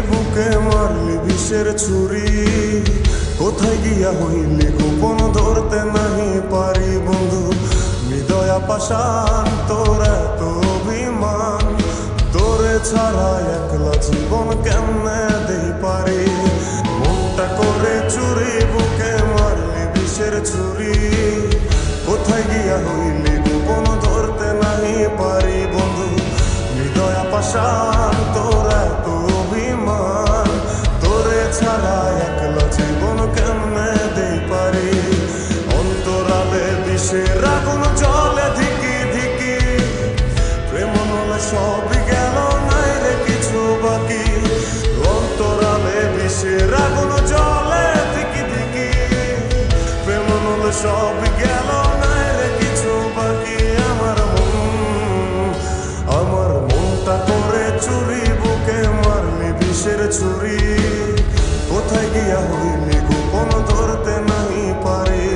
বুকে মারলি বিষের ছুরি, কোথায় গিয়া হইলি গোপন ধরতে নাহি পারি বন্ধু। হৃদয়া পাষাণ তোর এত অভিমান, তোরে ছাড়া একলা জীবন কেমনে দেই পারি। মনটা করে চুরি বুকে মারলি বিষের ছুরি, কোথায় গিয়া হইলি গোপন ধরতে নাহি পারি বন্ধু। হৃদয়া পাষাণ তোর এত অভিমান, তোরে ছাড়া একলা জীবন কেমনে দেই পারি। অন্তরালে বিষের আগুন জ্বলে ধিকি ধিকি, প্রেম নলে সবই গেল নাই রে কিছু বাকি। অন্তরালে বিষের আগুন জ্বলে ধিকি ধিকি, প্রেম নলে সবই গেল নাই রে কিছু বাকি। আমার মনটা করে চুরি বুকে মারলি বিষের ছুরি, কোথায় গিয়া হইলি গোপন ধরতে নাহি পারি।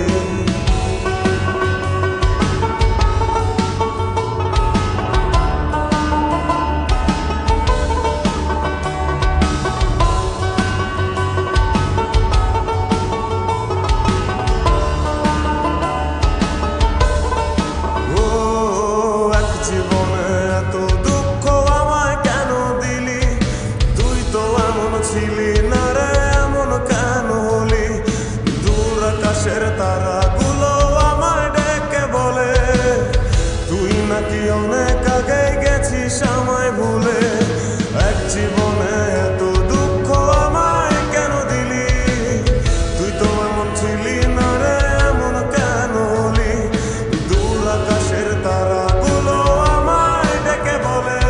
তারাগুলো আমায় ডেকে বলে, তুই নাকি অনেক আগে গেছিস আমায় ভুলে। এক জীবনে এত দুঃখ আমায় কেন দিলি, তুই তো এমন ছিলি না রে এমন কেন হলি। দূর আকাশের তারাগুলো আমায় ডেকে বলে,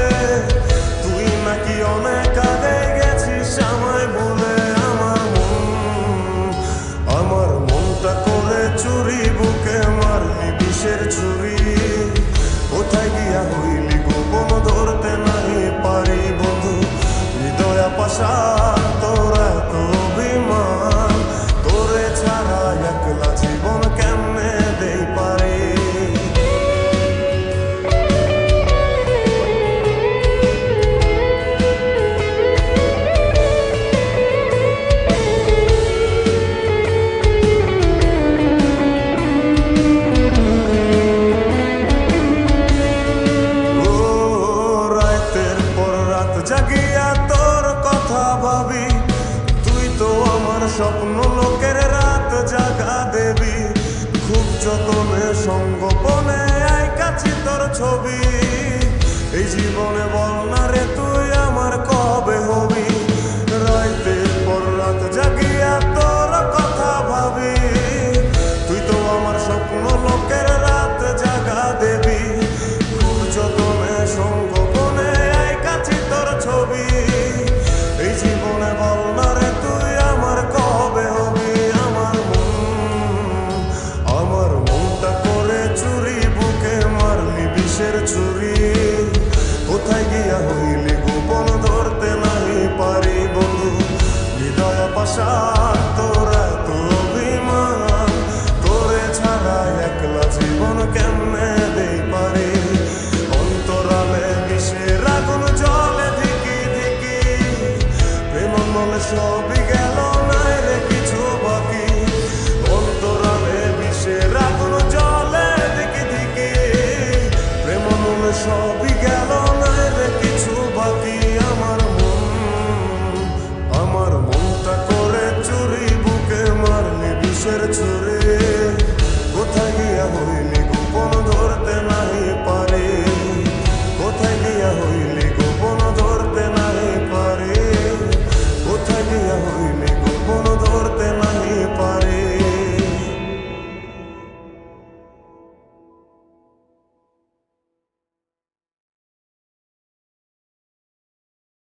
তুই নাকি অনেক আগে গেছিস আমায় ভুলে। আমার মনটা করে চুরি বুকে মারলি বিষের ছুরি, কোথায় গিয়া হইলি গোপন ধরতে নাহি পারি বন্ধু। হৃদয়া পাষাণ তোর এত অভিমান, তোরে ছাড়া একলা জীবন কেমনে দেই পারি। জাগিয়া তোর কথা ভাবি, তুই তো আমার স্বপ্ন লোকের রাত জাগা দেবী। খুব যতনে সঙ্গোপনে আইকাছি তোর ছবি, এই জীবনে বল না রে তুই আমার কবে হবি। রাতের পর রাত জাগিয়া তোর কথা ভাবি, তুই তো আমার স্বপ্ন লোকের রাত জাগা দেবী। খুব যতনে সঙ্গোপনে আইকাছি তোর ছবি, এই জীবনে বল না রে তুই আমার কবে হবি। আমার মনটা করে চুরি বুকে মারলি বিষের ছুরি, কোথায় গিয়া হইলি গোপন ধরতে নাহি পারি বন্ধু। হৃদয়া পাষাণ তোর এত অভিমান, তোরে ছাড়া একলা জীবন কেমনে দেই পারি। অন্তরালে বিষের আগুন জ্বলে ধিকি ধিকি, প্রেম নলে সবই